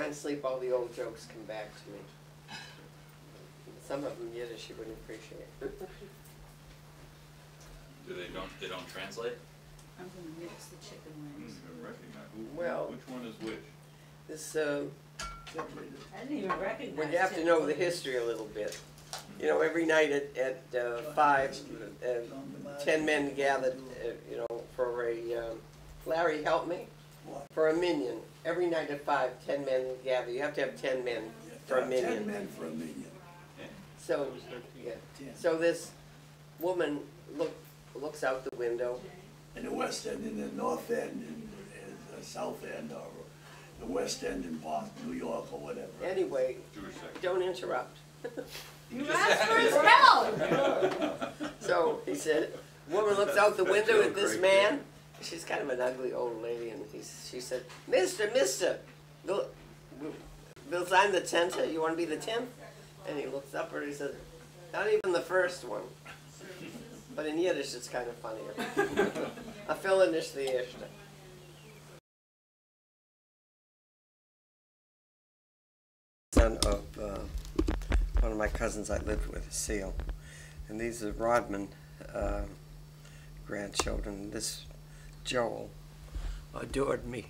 can't sleep, all the old jokes come back to me. Some of them Yiddish you wouldn't appreciate. Do they don't translate? I'm gonna mix the chicken wings. Well, which one is which? This, I didn't even recognize. well, you have to know the history a little bit. You know, every night at 5, 10 men gathered, you know, for a, Larry, help me? For a minyan. Every night at 5, 10 men gather. You have to have 10 men for a minyan. 10 men for a minyan. So, yeah. So this woman looks out the window. In the West End, in the North End, in the South End, or the West End in Boston, New York, or whatever. Anyway, don't interrupt. You asked for his help! So he said, woman looks out the window at this man. She's kind of an ugly old lady, and she said, Mister, we'll sign the 10th. You want to be the 10th? And he looks up at her and he says, not even the first one. But in Yiddish, it's kind of funnier. I feel in this the erste. Son of one of my cousins I lived with, Seal. And these are Rodman grandchildren. This Joel adored me.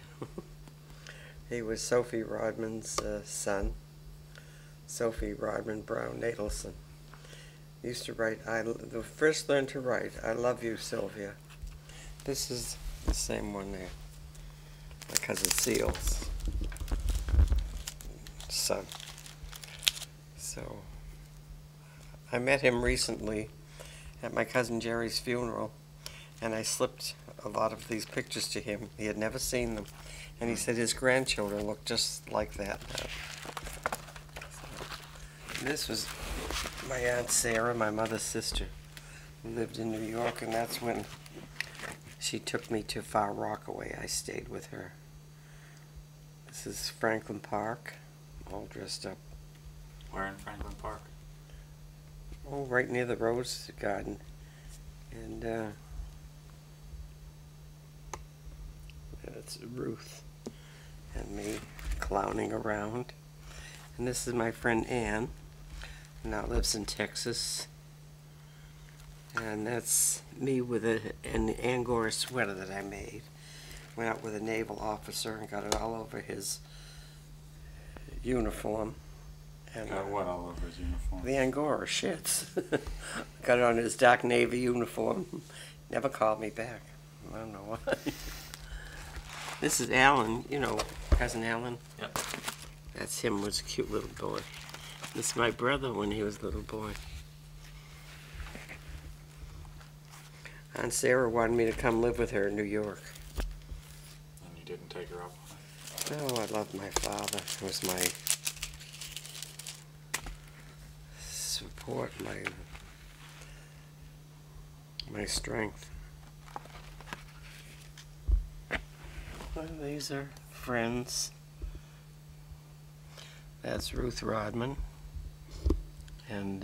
He was Sophie Rodman's son. Sophie Rodman Brown Nadelson. Used to write, the first learned to write, I love you, Sylvia. This is the same one there. My cousin Seal's son. So, I met him recently at my cousin Jerry's funeral, and I slipped a lot of these pictures to him. He had never seen them, and he said his grandchildren look just like that now. So, this was my Aunt Sarah, my mother's sister, who lived in New York, and that's when she took me to Far Rockaway. I stayed with her. This is Franklin Park, all dressed up. Where in Franklin Park? Oh, right near the rose garden. And it's Ruth and me clowning around. And this is my friend Ann, who now lives in Texas. And that's me with an Angora sweater that I made. Went out with a naval officer and got it all over his uniform. And Got what all over his uniform? the Angora shits. Got it on his dark navy uniform. Never called me back. I don't know why. This is Alan, you know, cousin Alan. Yep. That's him, was a cute little boy. This is my brother when he was a little boy. Aunt Sarah wanted me to come live with her in New York. And you didn't take her up? Oh, I loved my father. He was my support, my strength. Well, these are friends. That's Ruth Rodman. And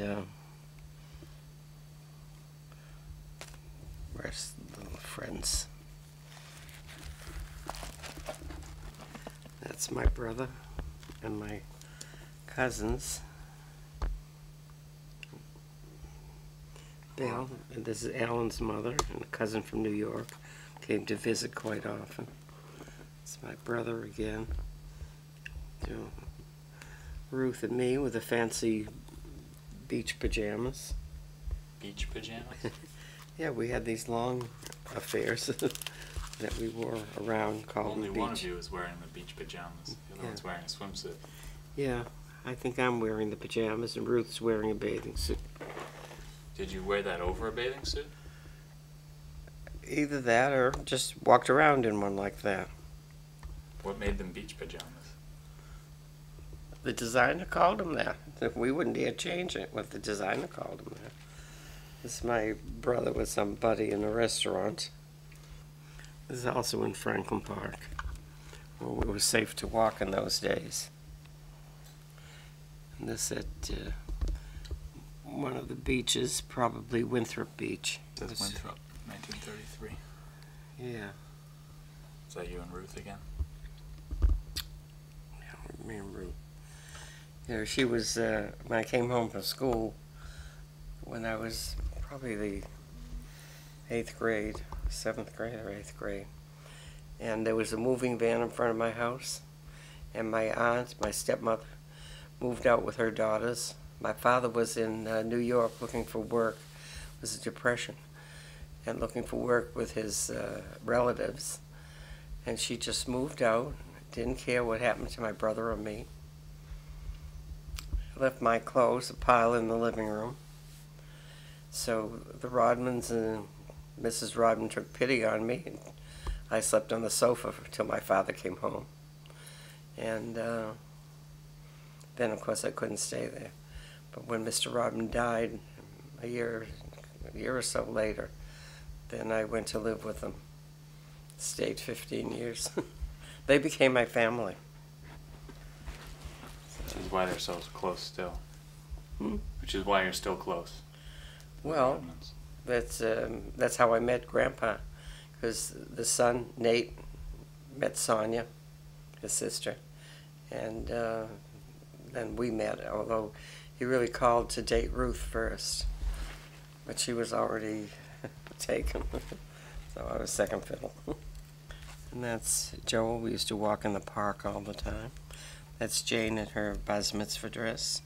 rest of the little friends. That's my brother and my cousins. Bill, and this is Alan's mother and a cousin from New York. Came to visit quite often. It's my brother again. You know, Ruth and me with the fancy beach pajamas. Beach pajamas? Yeah, we had these long affairs that we wore around called Only the beach. one of you is wearing the beach pajamas. The other one's wearing a swimsuit. Yeah, I think I'm wearing the pajamas and Ruth's wearing a bathing suit. Did you wear that over a bathing suit? Either that or just walked around in one like that. What made them beach pajamas? The designer called them that. We wouldn't dare change it, what the designer called them that. This is my brother with some buddy in a restaurant. This is also in Franklin Park, where it was safe to walk in those days. And this at one of the beaches, probably Winthrop Beach. That's Winthrop, 1933. Yeah. Is that you and Ruth again? Me and You know, she was, when I came home from school, when I was probably the 8th grade, 7th grade or 8th grade, and there was a moving van in front of my house, and my aunt, my stepmother, moved out with her daughters. My father was in New York looking for work. It was a depression, and looking for work with his relatives, and she just moved out, didn't care what happened to my brother or me. Left my clothes a pile in the living room. So the Rodmans and Mrs. Rodman took pity on me, and I slept on the sofa until my father came home. And then, of course, I couldn't stay there. But when Mr. Rodman died a year or so later, then I went to live with them. Stayed 15 years. They became my family. Which is why they're so close still. Hmm? Which is why you're still close. Well, that's how I met Grandpa, because the son, Nate, met Sonia, his sister, and then we met, although he really called to date Ruth first, but she was already taken, so I was second fiddle. And that's Joel. We used to walk in the park all the time. That's Jane in her bar mitzvah dress.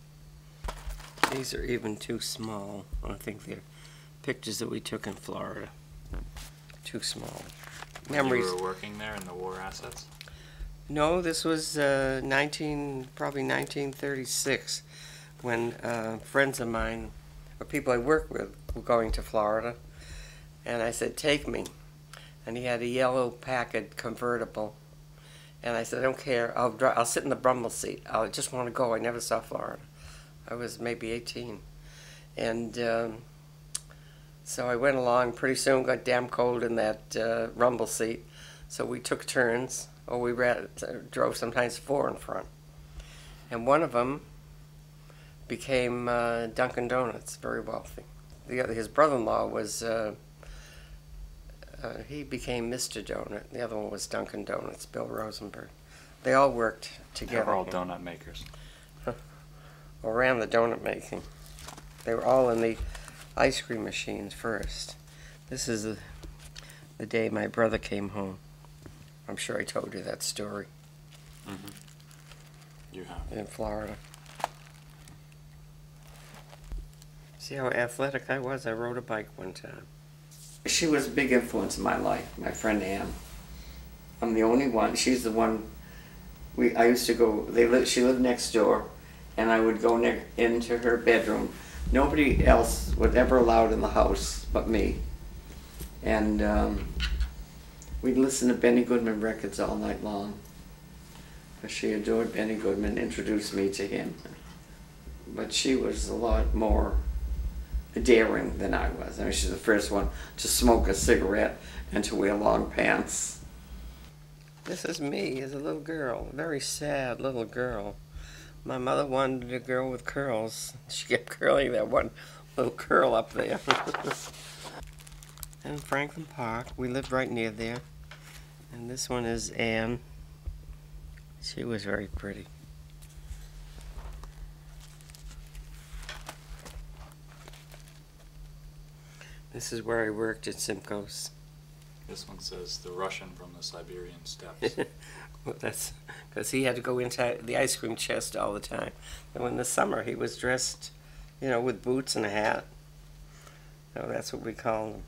These are even too small. I think they're pictures that we took in Florida. Too small. Memories. You were working there in the war assets? No, this was probably 1936, when friends of mine, or people I worked with, were going to Florida, and I said, "Take me." And he had a yellow Packard convertible, and I said, "I don't care. I'll sit in the Brummel seat. I just want to go. I never saw Florida." I was maybe 18, and so I went along. Pretty soon, got damn cold in that rumble seat, so we took turns, or we drove sometimes 4 in front, and one of them became Dunkin' Donuts, very wealthy. His brother-in-law was. He became Mr. Donut. The other one was Dunkin' Donuts, Bill Rosenberg. They all worked together. They're all donut makers. Or ran the donut making. They were all in the ice cream machines first. This is the day my brother came home. I'm sure I told you that story. Mm-hmm. You have. In Florida. See how athletic I was? I rode a bike one time. She was a big influence in my life, my friend Ann. I'm the only one. She's the one. I used to go. She lived next door, and I would go into her bedroom. Nobody else was ever allowed in the house but me. And we'd listen to Benny Goodman records all night long. She adored Benny Goodman, introduced me to him. But she was a lot more daring than I was. I mean, she's the first one to smoke a cigarette and to wear long pants. This is me as a little girl, a very sad little girl. My mother wanted a girl with curls. She kept curling that one little curl up there. And Franklin Park, we lived right near there. And this one is Anne. She was very pretty. This is where I worked at Simcoe's. This one says the Russian from the Siberian steppes. Well, that's because he had to go into the ice cream chest all the time. And in the summer, he was dressed, you know, with boots and a hat. So that's what we called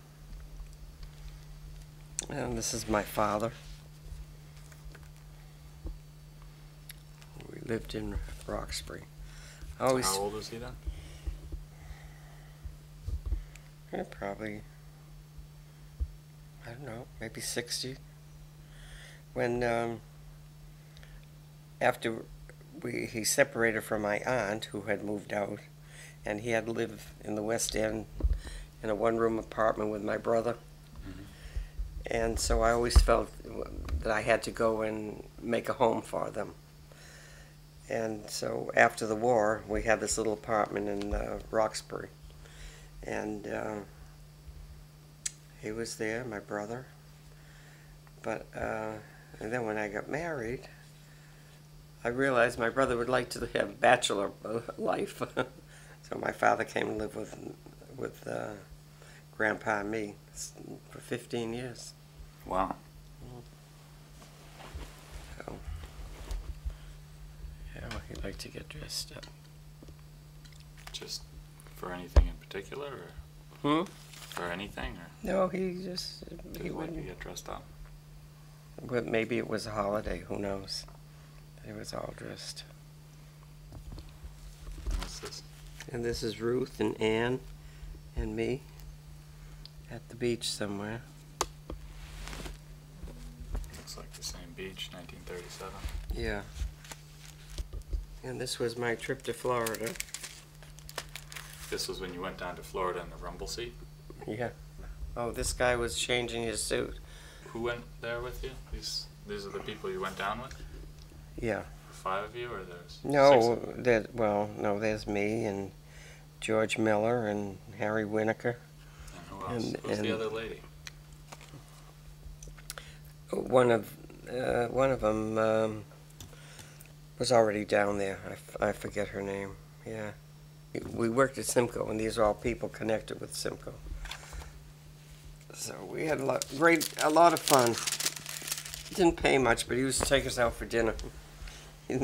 him. And this is my father. We lived in Roxbury. How old was he then? Probably, I don't know, maybe 60. When, after he separated from my aunt, who had moved out, and he had to live in the West End in a one-room apartment with my brother. Mm-hmm. And so I always felt that I had to go and make a home for them. And so after the war, we had this little apartment in Roxbury. And he was there, my brother. But and then when I got married, I realized my brother would like to have bachelor life. So my father came and lived with Grandpa and me for 15 years. Wow. So, yeah, well, he'd like to get dressed up. Just for anything in particular, or Hmm? for anything, or No, he just, does he he like to wouldn't. get dressed up? But maybe it was a holiday, who knows? He was all dressed. What's this? And this is Ruth and Ann and me at the beach somewhere. Looks like the same beach, 1937. Yeah. And this was my trip to Florida. This was when you went down to Florida in the rumble seat. Yeah. Oh, this guy was changing his suit. Who went there with you? These are the people you went down with? Yeah. 5 of you, or there's No, 6 of you? no, there's me and George Miller and Harry Winokur. And who else? Who's the other lady? One of them was already down there. I forget her name. Yeah. We worked at Simcoe, and these are all people connected with Simcoe. So we had a lot of fun. Didn't pay much, but he used to take us out for dinner. He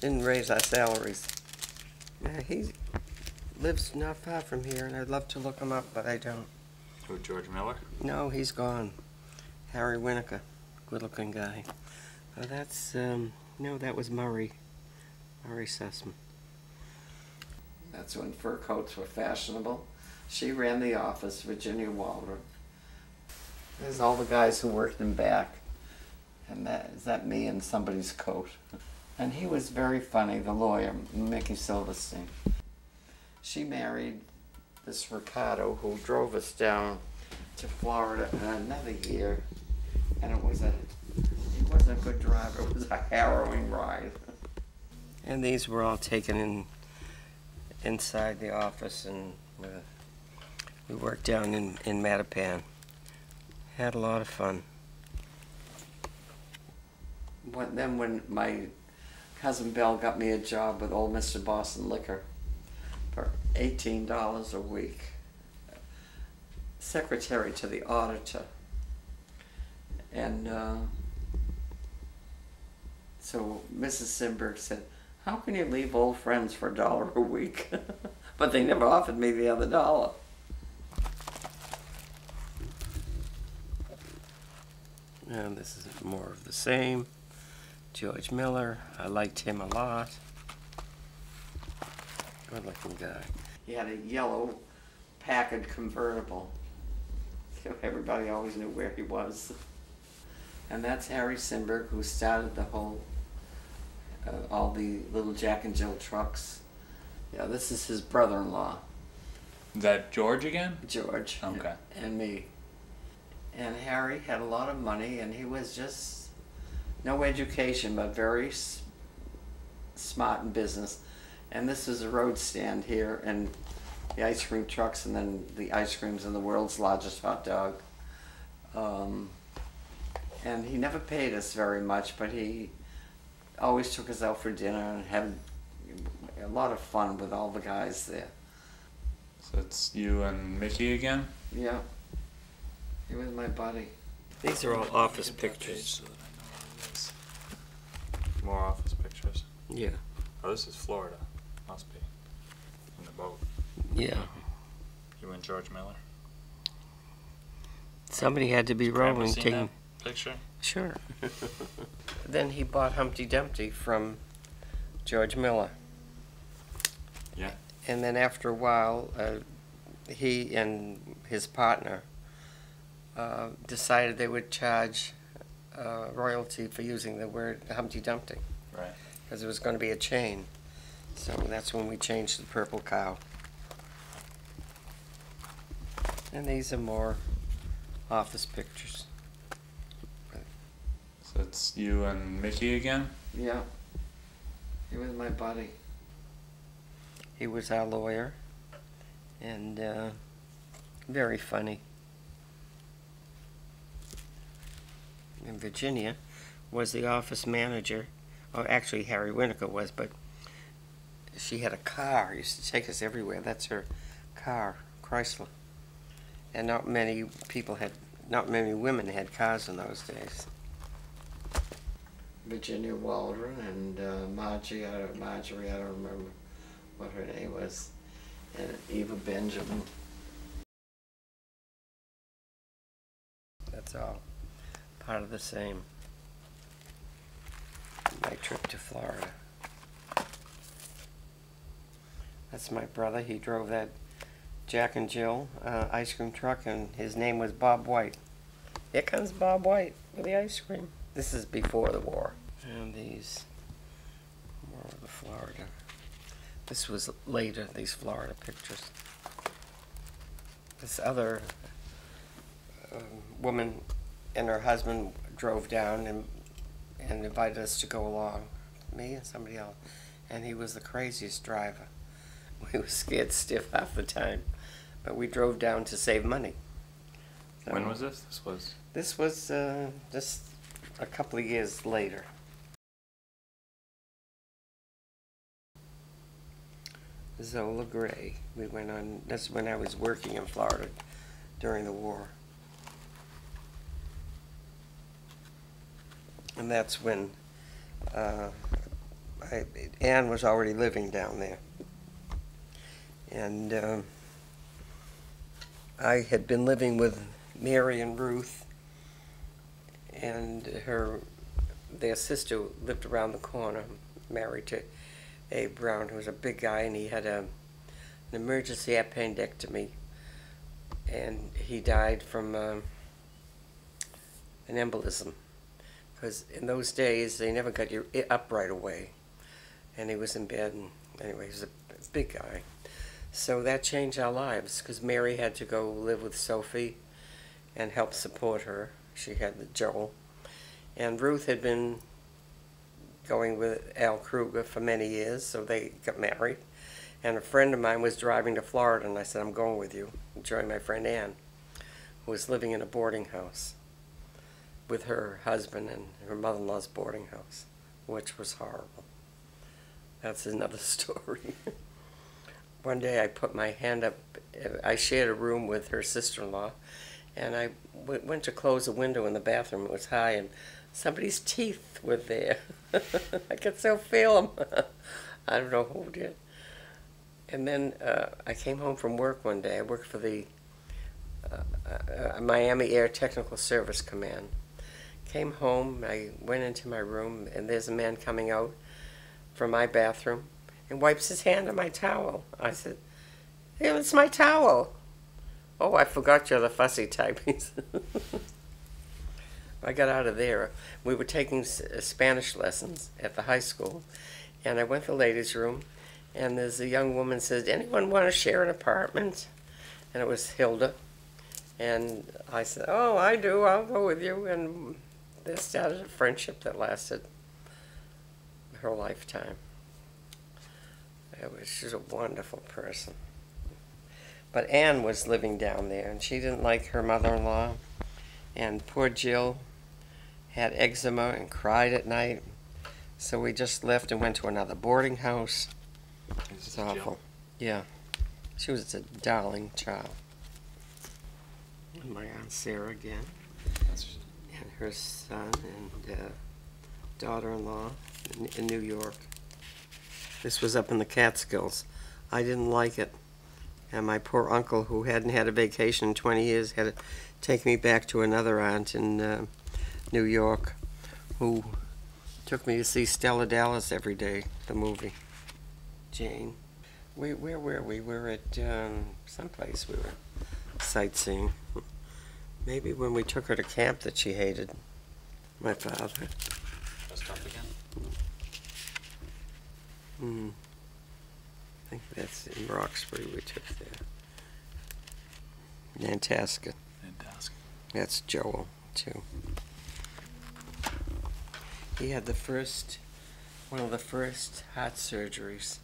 didn't raise our salaries. Yeah, he lives not far from here, and I'd love to look him up, but I don't. Who, George Miller? No, he's gone. Harry Winokur, good-looking guy. That's no, that was Murray Sussman. That's when fur coats were fashionable. She ran the office, Virginia Waldron. There's all the guys who worked in back. And is that me in somebody's coat? And he was very funny, the lawyer, Mickey Silverstein. She married this Ricardo who drove us down to Florida another year. And he wasn't a good driver, it was a harrowing ride. And these were all taken inside the office, and we worked down in Mattapan. Had a lot of fun. Then when my cousin Belle got me a job with old Mr. Boston Liquor for $18 a week, secretary to the auditor. And so Mrs. Simberg said, "How can you leave old friends for $1 a week?" But they never offered me the other $1. And this is more of the same. George Miller, I liked him a lot. Good-looking guy. He had a yellow Packard convertible. So everybody always knew where he was. And that's Harry Simberg, who started the whole, all the little Jack and Jill trucks. Yeah, this is his brother-in-law. Is that George again? George. Okay. And me. And Harry had a lot of money, and he was just no education, but very smart in business. And this is a road stand here, and the ice cream trucks, and then the ice creams and the world's largest hot dog. And he never paid us very much, but he always took us out for dinner and had a lot of fun with all the guys there. So it's you and Mickey again? Yeah. He was my buddy. These are all office pictures. So that I know where it is. More office pictures. Yeah. Oh, this is Florida. Must be. In the boat. Yeah. You and George Miller? Somebody had to be Has Grandpa rolling, seen taking. that picture? Sure. Then he bought Humpty Dumpty from George Miller. Yeah. And then after a while, he and his partner decided they would charge royalty for using the word Humpty Dumpty. Right. Because it was going to be a chain. So that's when we changed the purple cow. And these are more office pictures. So it's you and Mickey again? Yeah. He was my buddy. He was our lawyer. And very funny. And Virginia was the office manager Oh, actually, Harry Winnicker was, but she had a car. Used to take us everywhere. That's her car, Chrysler. And not many women had cars in those days. Virginia Waldron and Marjorie, I don't remember what her name was, and Eva Benjamin. That's all part of the same. My trip to Florida. That's my brother. He drove that Jack and Jill ice cream truck, and his name was Bob White. Here comes Bob White with the ice cream. This is before the war. And these more of the Florida. This was later, these Florida pictures. This other woman and her husband drove down and invited us to go along. Me and somebody else. And he was the craziest driver. We were scared stiff half the time. But we drove down to save money. So When was this? This was just a couple of years later. Zola Gray. We went on, that's when I was working in Florida during the war. And that's when Anne was already living down there. And I had been living with Mary and Ruth, and their sister lived around the corner, married to Abe Brown, who was a big guy, and he had an emergency appendectomy, and he died from an embolism, because in those days they never got you up right away, and he was in bed, and anyway, he was a big guy. So that changed our lives, because Mary had to go live with Sophie and help support her. She had the Joel. And Ruth had been going with Al Kruger for many years, so they got married. And a friend of mine was driving to Florida, and I said, I'm going with you. Join my friend Ann, who was living in a boarding house with her husband and her mother-in-law's boarding house, which was horrible. That's another story. One day I put my hand up, I shared a room with her sister-in-law, and I went to close a window in the bathroom. It was high, and somebody's teeth were there. I could still feel them. I don't know who did. And then I came home from work one day. I worked for the Miami Air Technical Service Command. Came home, I went into my room, and there's a man coming out from my bathroom and wipes his hand on my towel. I said, hey, it's my towel. Oh, I forgot you're the fussy type. I got out of there. We were taking Spanish lessons at the high school, and I went to the ladies' room, and there's a young woman says, anyone want to share an apartment? And it was Hilda. And I said, oh, I do. I'll go with you. And they started a friendship that lasted her lifetime. She was a wonderful person. But Anne was living down there, and she didn't like her mother-in-law. And poor Jill had eczema and cried at night. So we just left and went to another boarding house. It's awful. Yeah. She was a darling child. And my Aunt Sarah again. And her son and daughter-in-law in New York. This was up in the Catskills. I didn't like it. And my poor uncle, who hadn't had a vacation in 20 years, had to take me back to another aunt in New York, who took me to see Stella Dallas every day, the movie. Jane. Where were we? We were at someplace we were sightseeing. Maybe when we took her to camp that she hated. My father. Just up again? I think that's in Roxbury we took there. Nantasket. That's Joel, too. He had one of the first heart surgeries.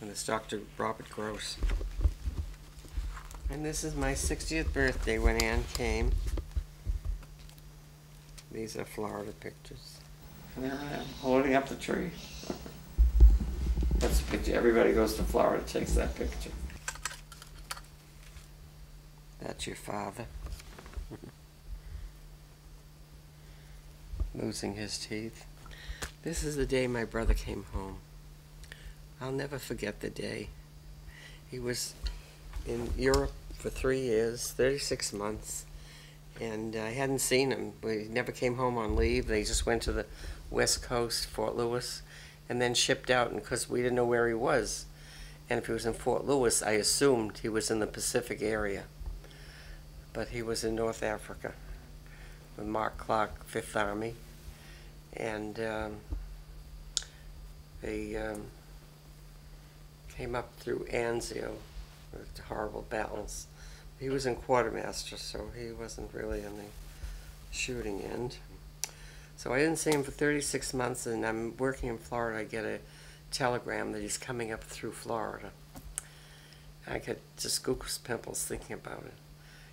And this Dr. Robert Gross. And this is my 60th birthday when Anne came. These are Florida pictures. And there I am, holding up the tree. That's a picture. Everybody goes to Florida, takes that picture. That's your father. Losing his teeth. This is the day my brother came home. I'll never forget the day. He was in Europe for 3 years, 36 months, and I hadn't seen him. We never came home on leave. They just went to the West Coast, Fort Lewis, and then shipped out, and because we didn't know where he was. And if he was in Fort Lewis, I assumed he was in the Pacific area. But he was in North Africa with Mark Clark, 5th Army. And they came up through Anzio with horrible battles. He was in quartermaster, so he wasn't really in the shooting end. So I didn't see him for 36 months, and I'm working in Florida. I get a telegram that he's coming up through Florida. I get just goose pimples thinking about it.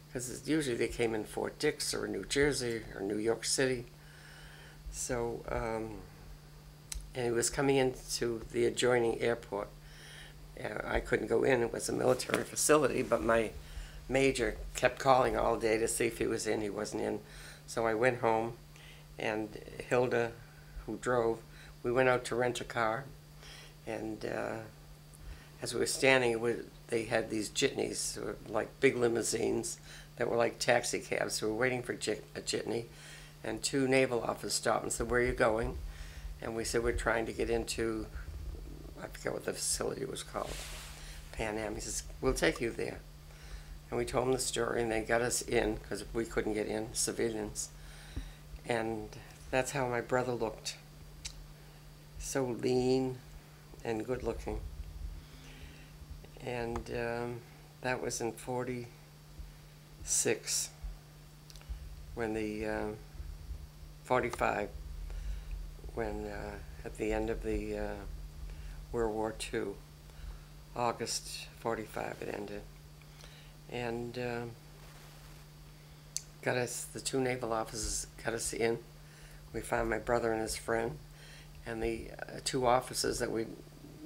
Because usually they came in Fort Dix or New Jersey or New York City. So, and he was coming into the adjoining airport. I couldn't go in, it was a military facility, but my major kept calling all day to see if he was in. He wasn't in. So I went home, and Hilda, who drove, we went out to rent a car, and as we were standing, they had these jitneys, like big limousines, that were like taxi cabs. So we were waiting for a jitney, and 2 naval officers stopped and said, "Where are you going?" And we said, "We're trying to get into," I forget what the facility was called, Pan Am. He says, "We'll take you there." And we told them the story, and they got us in, because we couldn't get in, civilians. And that's how my brother looked. So lean and good looking. And that was in 46, when the 45, when at the end of the World War II, August 45 it ended, and got us, the 2 naval officers got us in. We found my brother and his friend, and the 2 officers that we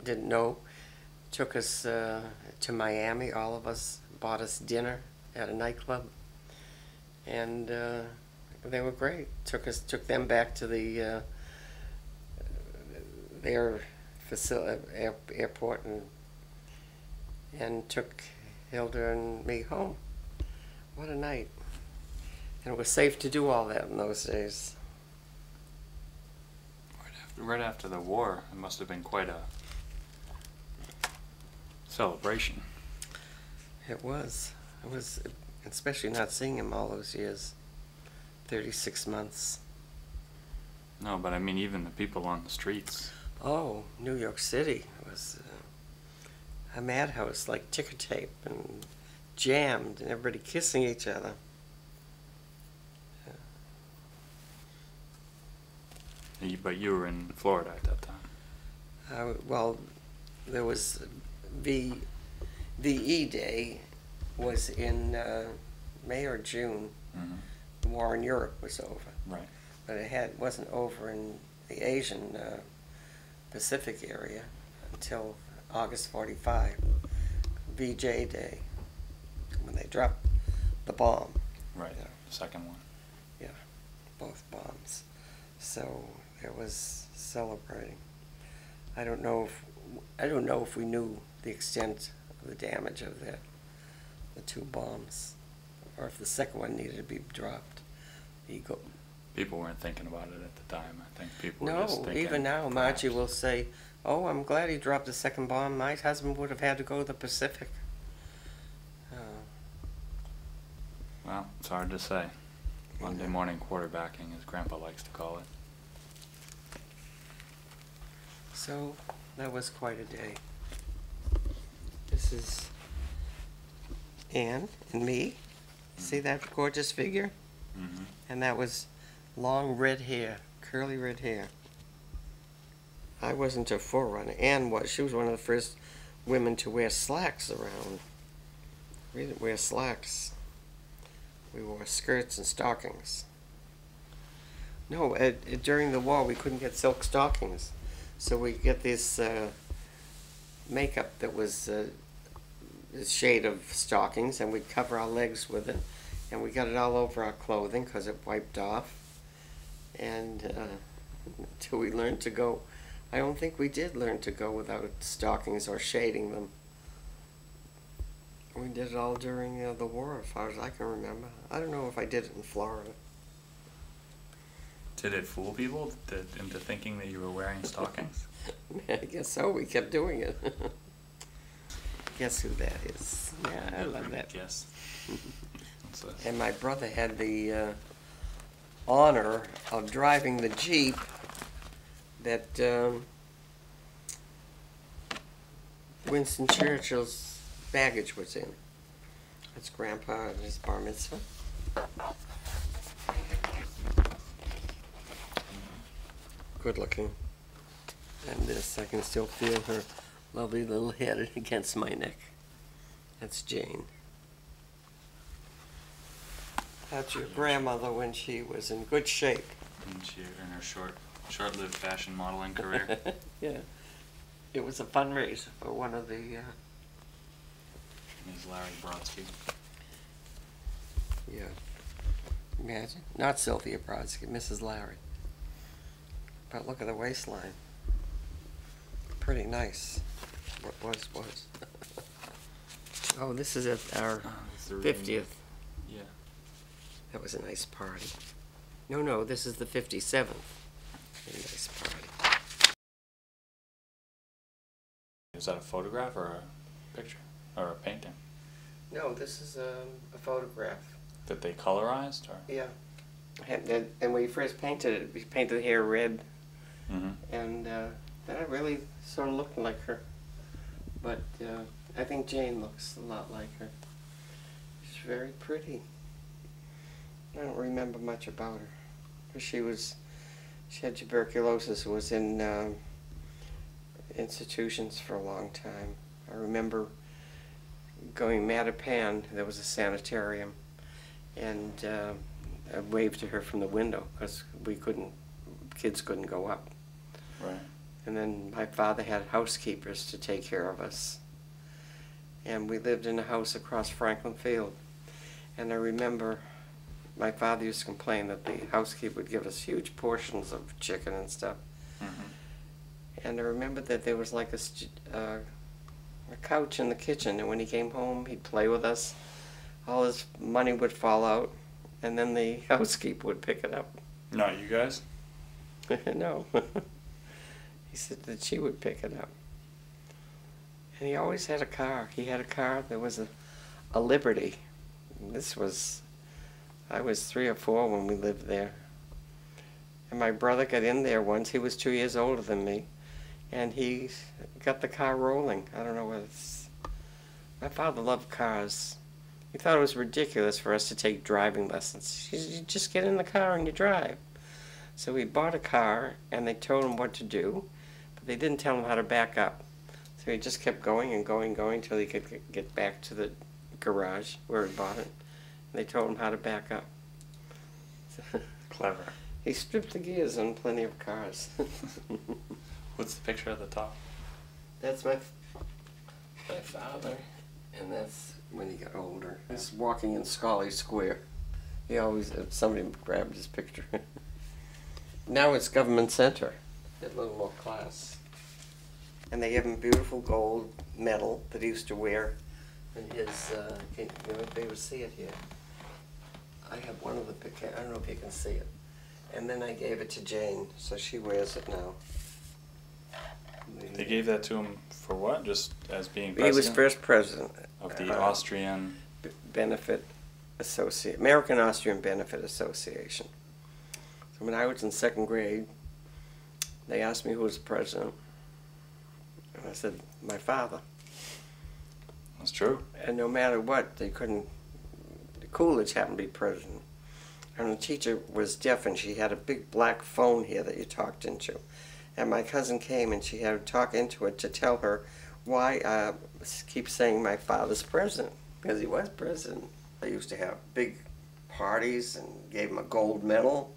didn't know took us to Miami. All of us, bought us dinner at a nightclub, and they were great. Took them back to the their airport, and took Hilda and me home. What a night! And it was safe to do all that in those days. Right after the war, it must have been quite a celebration. It was, especially not seeing him all those years, 36 months. No, but I mean, even the people on the streets. Oh, New York City was a madhouse, like ticker tape, and jammed, and everybody kissing each other. But you were in Florida at that time. Well, there was VE Day was in May or June. Mm-hmm. The war in Europe was over. Right. But it wasn't over in the Asian Pacific area until August 45, VJ Day, when they dropped the bomb. Right, the second one. Yeah, both bombs. So it was celebrating. I don't know if we knew the extent of the damage of the 2 bombs, or if the second one needed to be dropped. People weren't thinking about it at the time. I think people were just No, thinking. even now, Margie will say, "Oh, I'm glad he dropped the second bomb. My husband would have had to go to the Pacific." Well, it's hard to say. Monday morning quarterbacking, as Grandpa likes to call it. So that was quite a day. This is Anne and me. See that gorgeous figure? Mm-hmm. And that was long red hair, curly red hair. I wasn't a forerunner. Anne was. She was one of the first women to wear slacks around. We didn't wear slacks. We wore skirts and stockings. No, during the war we couldn't get silk stockings, so we get this makeup that was this shade of stockings, and we'd cover our legs with it, and we got it all over our clothing because it wiped off. And until we learned to go, I don't think we did learn to go without stockings or shading them. We did it all during the war, as far as I can remember. I don't know if I did it in Florida. Did it fool people into thinking that you were wearing stockings? I guess so. We kept doing it. Guess who that is? Yeah, I love that. Yes. And my brother had the honor of driving the Jeep that Winston Churchill's baggage was in. That's Grandpa at his bar mitzvah. Good looking. And this, I can still feel her lovely little head against my neck. That's Jane. That's your grandmother when she was in good shape. And she in her short-lived fashion modeling career. Yeah. It was a fundraiser for one of the Ms. Larry Brodsky. yeah. Imagine. Not Sylvia Brodsky, Mrs. Larry. But look at the waistline. Pretty nice. What was. Oh, this is at our 50th. Yeah. That was a nice party. No, this is the 57th. A nice party. Is that a photograph or a picture? Or a painting? No, this is a photograph. That they colorized? Or? Yeah. And when we first painted it, we painted the hair red. Mm-hmm. And then I really sort of looked like her. But I think Jane looks a lot like her. She's very pretty. I don't remember much about her. She had tuberculosis, was in institutions for a long time. I remember going Mattapan, there was a sanitarium, and I waved to her from the window because kids couldn't go up. Right. And then my father had housekeepers to take care of us. And we lived in a house across Franklin Field. And I remember my father used to complain that the housekeeper would give us huge portions of chicken and stuff. Mm-hmm. And I remember that there was like a couch in the kitchen, and when he came home, he'd play with us. All his money would fall out, and then the housekeeper would pick it up. Not you guys? No. He said that she would pick it up. And he always had a car. He had a car. There was a Liberty. I was 3 or 4 when we lived there. And my brother got in there once. He was 2 years older than me. And he got the car rolling. I don't know what it's... My father loved cars. He thought it was ridiculous for us to take driving lessons. You just get in the car and you drive. So we bought a car, and they told him what to do, but they didn't tell him how to back up. So he just kept going and going until he could get back to the garage where he bought it. And they told him how to back up. Clever. He stripped the gears on plenty of cars. What's the picture at the top? That's my father, and that's when he got older. He's walking in Scully Square. He always, somebody grabbed his picture. Now it's Government Center. A little more class. And they give him a beautiful gold medal that he used to wear in his, you know, if they would see it here. I have one of the pictures. I don't know if you can see it. And then I gave it to Jane, so she wears it now. They gave that to him for what? Just as being He president? was first president Of the Austrian... Benefit Association, American Austrian Benefit Association. So when I was in 2nd grade, they asked me who was president. And I said, my father. That's true. And no matter what, they couldn't... Coolidge happened to be president. And the teacher was deaf, and she had a big black phone here that you talked into. And my cousin came, and she had to talk into it to tell her why I keep saying my father's president, because he was president. They used to have big parties and gave him a gold medal.